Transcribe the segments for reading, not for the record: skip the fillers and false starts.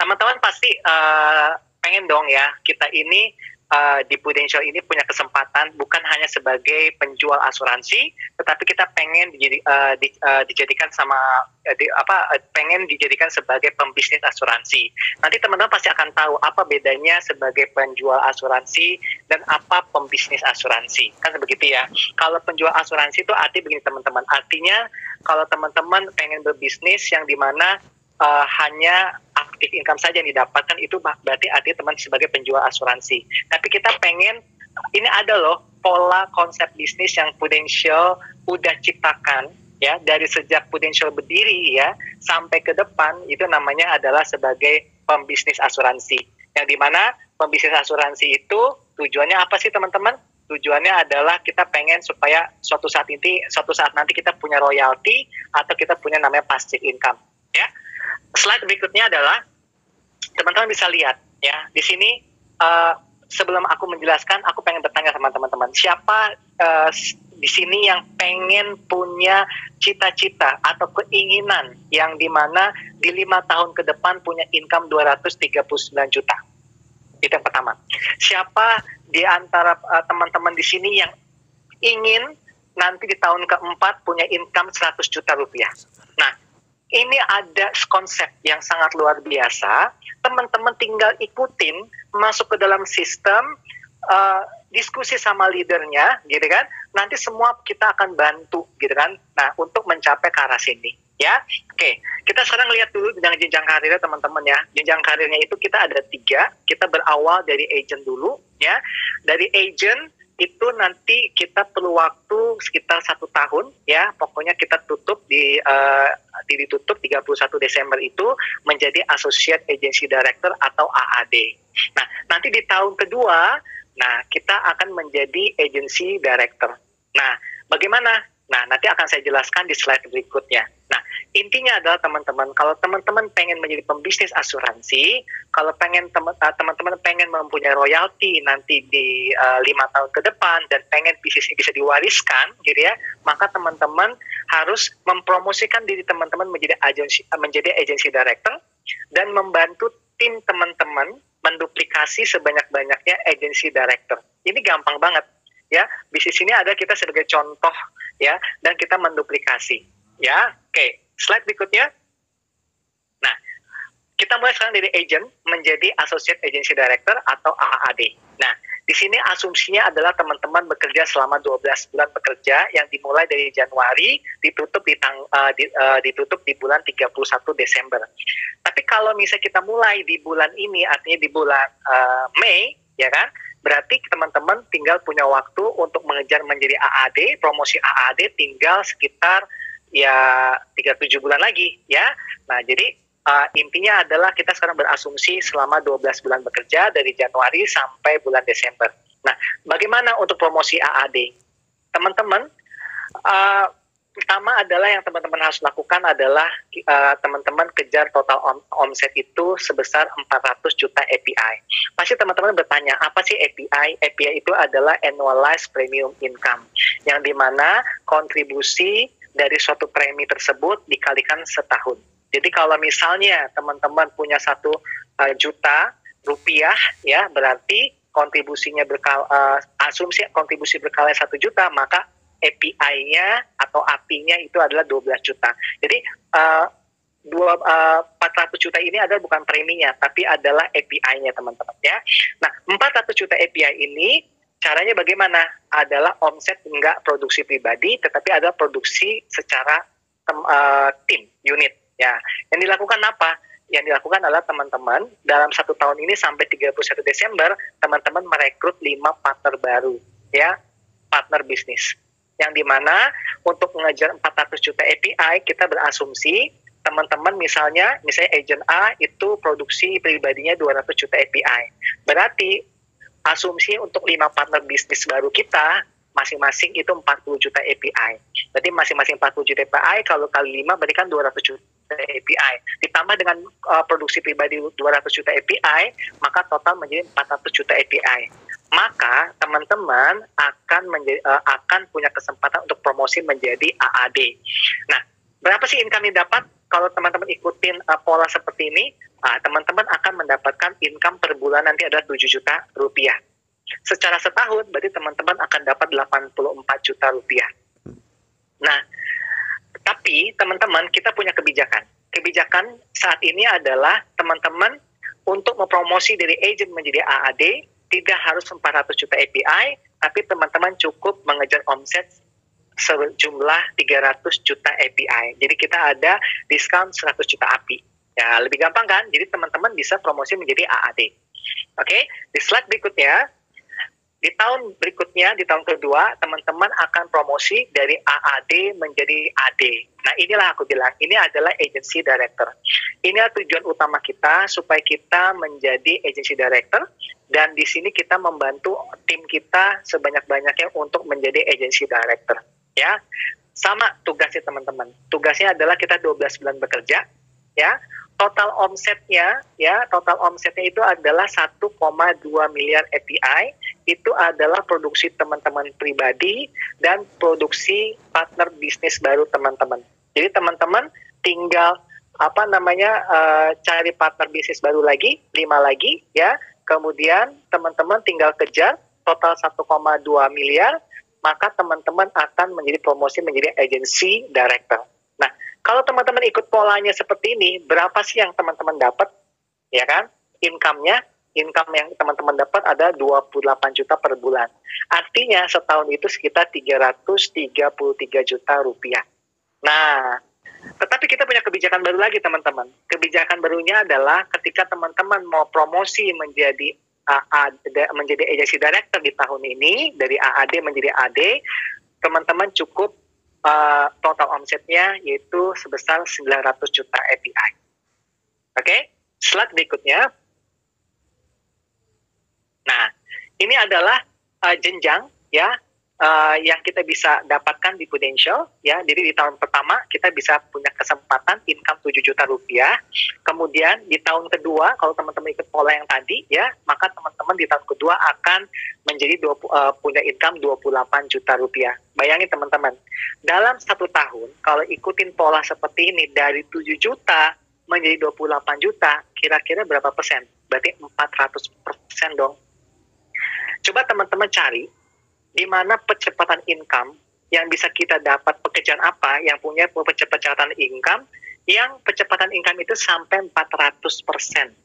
teman-teman pasti pengen dong ya kita ini di Prudential ini punya kesempatan bukan hanya sebagai penjual asuransi, tetapi kita pengen dijadikan pengen dijadikan sebagai pembisnis asuransi. Nanti teman-teman pasti akan tahu apa bedanya sebagai penjual asuransi dan apa pembisnis asuransi. Kan begitu ya. Kalau penjual asuransi itu arti begini teman-teman. Artinya kalau teman-teman pengen berbisnis yang dimana hanya aktif income saja yang didapatkan, itu berarti artinya teman sebagai penjual asuransi. Tapi kita pengen, ini ada loh pola konsep bisnis yang Prudential udah ciptakan ya, dari sejak Prudential berdiri ya sampai ke depan, itu namanya adalah sebagai pembisnis asuransi. Yang dimana pembisnis asuransi itu tujuannya apa sih teman-teman? Tujuannya adalah kita pengen supaya suatu saat nanti kita punya royalti atau kita punya namanya passive income ya. Slide berikutnya adalah teman-teman bisa lihat ya di sini. Sebelum aku menjelaskan, aku pengen bertanya sama teman-teman, siapa di sini yang pengen punya cita-cita atau keinginan yang dimana di 5 tahun ke depan punya income 239 juta? Itu yang pertama. Siapa di antara teman-teman di sini yang ingin nanti di tahun keempat punya income 100 juta rupiah? Nah, ini ada konsep yang sangat luar biasa. Teman-teman tinggal ikutin, masuk ke dalam sistem, diskusi sama leadernya, gitu kan? Nanti semua kita akan bantu, gitu kan? Nah, untuk mencapai ke arah sini, ya. Oke, kita sekarang lihat dulu jenjang karirnya teman-teman ya. Jenjang karirnya itu kita ada 3. Kita berawal dari agent dulu, ya. Dari agent itu nanti kita perlu waktu sekitar 1 tahun ya, pokoknya kita tutup ditutup 31 Desember itu menjadi Associate Agency Director atau AAD. Nah, nanti di tahun kedua, kita akan menjadi Agency Director. Nah, bagaimana? Nah, nanti akan saya jelaskan di slide berikutnya. Nah, intinya adalah teman-teman, kalau teman-teman pengen menjadi pembisnis asuransi, kalau teman-teman pengen mempunyai royalti nanti di 5 tahun ke depan dan pengen bisnisnya bisa diwariskan, gitu ya, maka teman-teman harus mempromosikan diri teman-teman menjadi agency director dan membantu tim teman-teman menduplikasi sebanyak-banyaknya agency director. Ini gampang banget. Ya, bisnis ini ada kita sebagai contoh ya, dan kita menduplikasi ya. Oke, slide berikutnya. Nah, kita mulai sekarang dari agent menjadi Associate Agency Director atau AAD. Nah, di sini asumsinya adalah teman-teman bekerja selama 12 bulan bekerja yang dimulai dari Januari, ditutup di bulan 31 Desember. Tapi kalau misalnya kita mulai di bulan ini, artinya di bulan Mei, ya kan? Berarti teman-teman tinggal punya waktu untuk mengejar menjadi AAD, promosi AAD tinggal sekitar ya 37 bulan lagi ya. Nah, jadi intinya adalah kita sekarang berasumsi selama 12 bulan bekerja dari Januari sampai bulan Desember. Nah, bagaimana untuk promosi AAD? Teman-teman, pertama adalah yang teman-teman harus lakukan adalah teman-teman kejar total omset itu sebesar 400 juta API. Pasti teman-teman bertanya, apa sih API? API itu adalah Annualized Premium Income, yang dimana kontribusi dari suatu premi tersebut dikalikan setahun. Jadi kalau misalnya teman-teman punya 1 juta rupiah, ya berarti kontribusinya asumsi kontribusi berkala 1 juta, maka API-nya atau API-nya itu adalah 12 juta. Jadi 400 juta ini adalah bukan preminya, tapi adalah API-nya teman-teman ya. Nah, 400 juta API ini caranya bagaimana? Adalah omset enggak produksi pribadi, tetapi adalah produksi secara tim, unit ya. Yang dilakukan apa? Yang dilakukan adalah teman-teman dalam 1 tahun ini sampai 31 Desember, teman-teman merekrut 5 partner baru ya, partner bisnis. Yang dimana untuk mengejar 400 juta API, kita berasumsi teman-teman misalnya agent A itu produksi pribadinya 200 juta API. Berarti asumsi untuk 5 partner bisnis baru kita, masing-masing itu 40 juta API. Berarti masing-masing 40 juta API, kalau kali 5 berarti kan 200 juta API. Ditambah dengan produksi pribadi 200 juta API, maka total menjadi 400 juta API. Maka teman-teman akan punya kesempatan untuk promosi menjadi AAD. Nah, berapa sih income yang dapat? kalau teman-teman ikutin pola seperti ini, teman-teman akan mendapatkan income per bulan nanti adalah 7 juta rupiah. Secara setahun, berarti teman-teman akan dapat 84 juta rupiah. Nah, tapi teman-teman, kita punya kebijakan. Kebijakan saat ini adalah teman-teman untuk mempromosi dari agent menjadi AAD, tidak harus 400 juta API, tapi teman-teman cukup mengejar omset sejumlah 300 juta API. Jadi kita ada diskon 100 juta API. Ya, lebih gampang kan? Jadi teman-teman bisa promosi menjadi AAD. Oke, di slide berikutnya, di tahun berikutnya, di tahun kedua, teman-teman akan promosi dari AAD menjadi AD. Nah, inilah aku bilang, ini adalah agency director. Inilah tujuan utama kita, supaya kita menjadi agency director, dan di sini kita membantu tim kita sebanyak-banyaknya untuk menjadi agency director. Ya, sama tugasnya teman-teman. Tugasnya adalah kita 12 bulan bekerja, ya. Total omsetnya itu adalah 1,2 miliar API. Itu adalah produksi teman-teman pribadi dan produksi partner bisnis baru teman-teman. Jadi teman-teman tinggal cari partner bisnis baru lagi, 5 lagi, ya. Kemudian teman-teman tinggal kejar total 1,2 miliar, maka teman-teman akan menjadi promosi menjadi agency director. Nah, kalau teman-teman ikut polanya seperti ini, berapa sih yang teman-teman dapat? Ya kan? Income yang teman-teman dapat ada 28 juta per bulan. Artinya setahun itu sekitar 333 juta rupiah. Nah, tetapi kita punya kebijakan baru lagi teman-teman. Kebijakan barunya adalah ketika teman-teman mau promosi menjadi agency director di tahun ini, dari AAD menjadi AD, teman-teman cukup total omsetnya yaitu sebesar 900 juta API. Oke, slide berikutnya. Nah, ini adalah jenjang ya yang kita bisa dapatkan di Prudential ya. Jadi di tahun pertama kita bisa punya kesempatan income 7 juta rupiah. Kemudian di tahun kedua kalau teman-teman ikut pola yang tadi ya, maka teman-teman di tahun kedua akan menjadi punya income 28 juta rupiah. Bayangin teman-teman, dalam 1 tahun kalau ikutin pola seperti ini dari 7 juta menjadi 28 juta, kira-kira berapa persen? Berarti 400% dong. Coba teman-teman cari di mana percepatan income yang bisa kita dapat, pekerjaan apa yang punya percepatan income, yang percepatan income itu sampai 400%.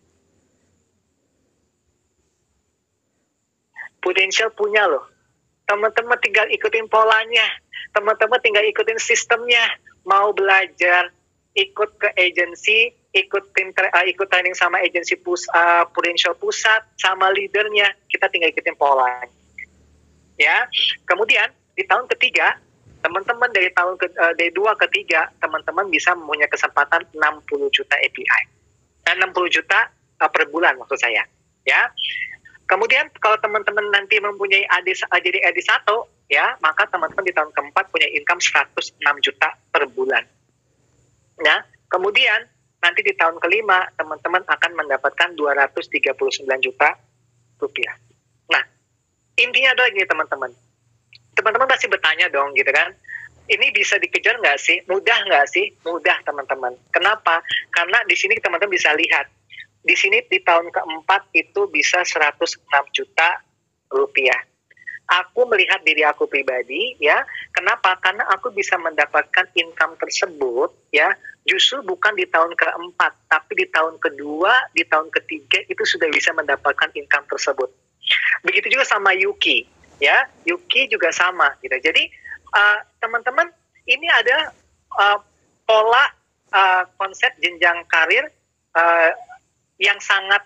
Prudential punya loh. Teman-teman tinggal ikutin polanya, teman-teman tinggal ikutin sistemnya. Mau belajar, ikut ke agensi, ikut training sama agensi Prudential pusat, sama leadernya, kita tinggal ikutin polanya. Ya, kemudian di tahun ketiga, teman-teman dari dari 2 ke 3, teman-teman bisa mempunyai kesempatan 60 juta API. 60 juta per bulan maksud saya. Ya. Kemudian kalau teman-teman nanti mempunyai jadi AD1, ya, maka teman-teman di tahun keempat punya income 106 juta per bulan. Ya. Kemudian nanti di tahun kelima, teman-teman akan mendapatkan 239 juta rupiah. Nah, intinya adalah gini teman-teman. Teman-teman pasti bertanya dong gitu kan. Ini bisa dikejar nggak sih? Mudah nggak sih? Mudah teman-teman. Kenapa? Karena di sini teman-teman bisa lihat. Di sini di tahun keempat itu bisa 106 juta rupiah. Aku melihat diri aku pribadi ya. Kenapa? Karena aku bisa mendapatkan income tersebut ya. Justru bukan di tahun keempat, tapi di tahun kedua, di tahun ketiga itu sudah bisa mendapatkan income tersebut. Begitu juga sama Yuki, ya. Yuki juga sama, gitu. Jadi teman-teman, ini ada pola konsep jenjang karir yang sangat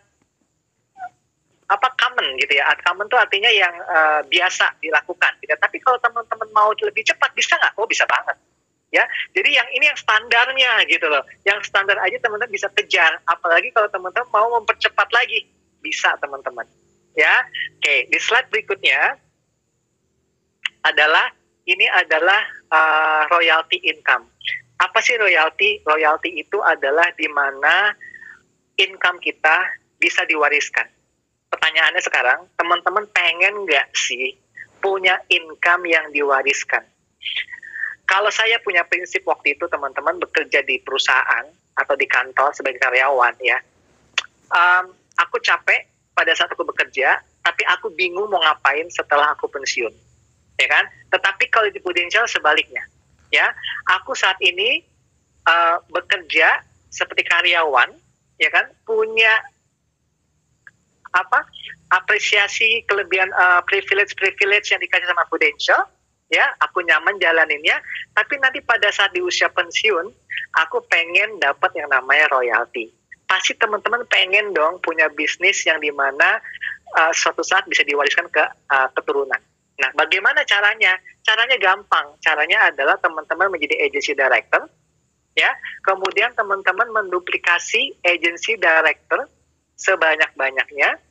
common, gitu ya. Common itu artinya yang biasa dilakukan, gitu. Tapi kalau teman-teman mau lebih cepat, bisa nggak? Oh, bisa banget. Ya, jadi yang ini yang standarnya, gitu loh. Yang standar aja teman-teman bisa kejar. Apalagi kalau teman-teman mau mempercepat lagi, bisa teman-teman. Ya, oke. Di slide berikutnya adalah royalty income. Apa sih royalty? Royalty itu adalah di mana income kita bisa diwariskan. Pertanyaannya sekarang, teman-teman pengen nggak sih punya income yang diwariskan? Kalau saya punya prinsip waktu itu teman-teman bekerja di perusahaan atau di kantor sebagai karyawan ya, aku capek pada saat aku bekerja, tapi aku bingung mau ngapain setelah aku pensiun, ya kan? Tetapi kalau di Prudential sebaliknya, ya, aku saat ini bekerja seperti karyawan, ya kan, punya apresiasi kelebihan privilege yang dikasih sama Prudential, ya, aku nyaman jalaninnya. Tapi nanti pada saat di usia pensiun, aku pengen dapat yang namanya royalti. Pasti teman-teman pengen dong punya bisnis yang dimana suatu saat bisa diwariskan ke keturunan. Nah, bagaimana caranya? Caranya gampang. Caranya adalah teman-teman menjadi agency director, ya. Kemudian teman-teman menduplikasi agency director sebanyak-banyaknya,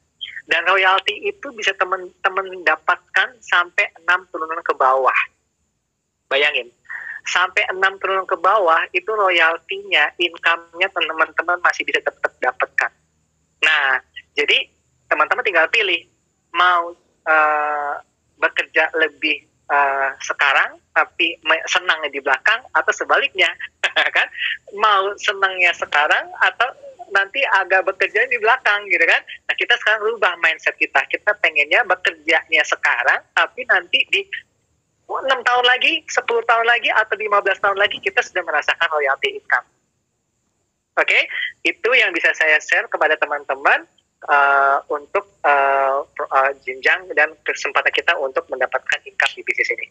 dan royalti itu bisa teman-teman dapatkan sampai 6 turunan ke bawah. Bayangin, sampai 6 turunan ke bawah itu royaltinya, income-nya teman-teman masih bisa tetap dapatkan. Nah, jadi teman-teman tinggal pilih mau bekerja lebih sekarang tapi senangnya di belakang, atau sebaliknya kan, mau senangnya sekarang atau nanti agak bekerja di belakang gitu kan. Nah, kita sekarang rubah mindset kita pengennya bekerjanya sekarang tapi nanti di 6 tahun lagi, 10 tahun lagi, atau 15 tahun lagi kita sudah merasakan royalty income. Oke, itu yang bisa saya share kepada teman-teman untuk jenjang dan kesempatan kita untuk mendapatkan income di bisnis ini.